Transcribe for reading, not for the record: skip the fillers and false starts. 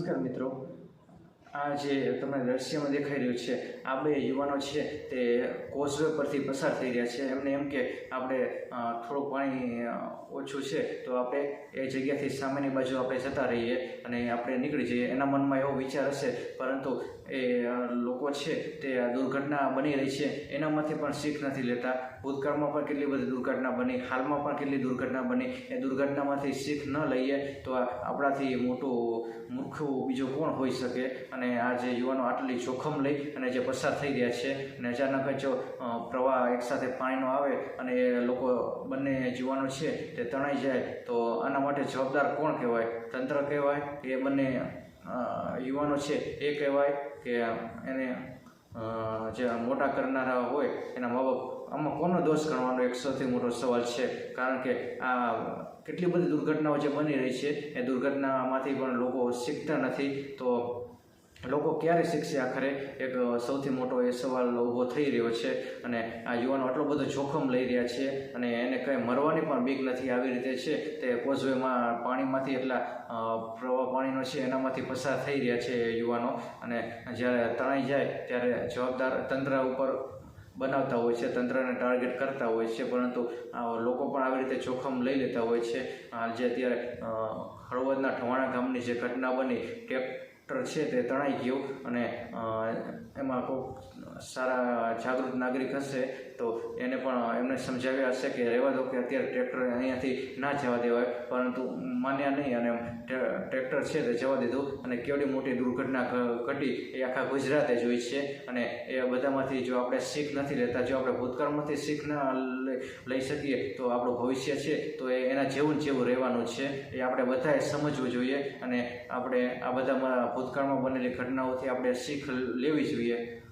નમસ્કાર મિત્રો, આ જે તમને દ્રશ્યમાં દેખાઈ રહ્યું છે આ બે યુવાનો છે તે કોઝવે પરથી પસાર થઈ રહ્યા છે. એમને એમ કે આપણે થોડું પાણી ઓછું છે તો આપણે એ જગ્યાથી સામેની બાજુ આપણે જતા રહીએ અને આપણે નીકળી જઈએ. એના મનમાં એવો વિચાર હશે, પરંતુ એ લોકો છે તે દુર્ઘટના બની રહી છે એનામાંથી પણ શીખ નથી લેતા. ભૂતકાળમાં પણ કેટલી બધી દુર્ઘટના બની, હાલમાં પણ કેટલી દુર્ઘટના બની. એ દુર્ઘટનામાંથી શીખ ન લઈએ તો આપણાથી મોટું મૂર્ખું બીજું કોણ હોઈ શકે. અને આ જે યુવાનો આટલી જોખમ લઈ અને જે પસાર થઈ રહ્યા છે અને અચાનક જો પ્રવાહ એકસાથે પાણીનો આવે અને એ લોકો બંને યુવાનો છે તે તણાઈ જાય તો આના માટે જવાબદાર કોણ કહેવાય? તંત્ર કહેવાય કે એ બંને યુવાનો છે એ કહેવાય કે એને જે મોટા કરનારા હોય એના મા બાપ? આમાં કોનો દોષ ગણવાનો એક સૌથી મોટો સવાલ છે. કારણ કે આ કેટલી બધી દુર્ઘટનાઓ જે બની રહી છે એ દુર્ઘટનામાંથી પણ લોકો શીખતા નથી. તો લોકો ક્યારે શીખશે આખરે? એક સૌથી મોટો એ સવાલ ઊભો થઈ રહ્યો છે. અને આ યુવાનો આટલો બધો જોખમ લઈ રહ્યા છે અને એને કંઈ મરવાની પણ બીક નથી. આવી રીતે છે તે કોઝવેમાં પાણીમાંથી એટલા પ્રવાહ પાણીનો છે એનામાંથી પસાર થઈ રહ્યા છે યુવાનો. અને જ્યારે તણાઈ જાય ત્યારે જવાબદાર તંત્ર ઉપર બનાવતા હોય છે, તંત્રને ટાર્ગેટ કરતા હોય છે, પરંતુ લોકો પણ આવી રીતે જોખમ લઈ લેતા હોય છે. જે અત્યારે હળવદના ઠવાણા ગામની જે ઘટના બની, ટ્રેક્ટર છે તે તણાઈ ગયું અને એમાં કોઈ સારા જાગૃત નાગરિક હશે તો એને પણ એમને સમજાવ્યા હશે કે રહેવા દો, કે અત્યારે ટ્રેક્ટર અહીંયાથી ના જવા દેવાય, પરંતુ માન્યા નહીં અને ટ્રેક્ટર છે તે જવા દીધું. અને કેવડી મોટી દુર્ઘટના ઘટી એ આખા ગુજરાતે જોઈ છે. અને એ બધામાંથી જો આપણે શીખ નથી લેતા, જો આપણે ભૂતકાળમાંથી શીખ ના લઈ શકીએ તો આપણું ભવિષ્ય છે તો એ એના જેવું રહેવાનું છે. એ આપણે બધાએ સમજવું જોઈએ અને આપણે આ બધામાં ભૂતકાળમાં બનેલી ઘટનાઓથી આપણે શીખ લેવી જોઈએ.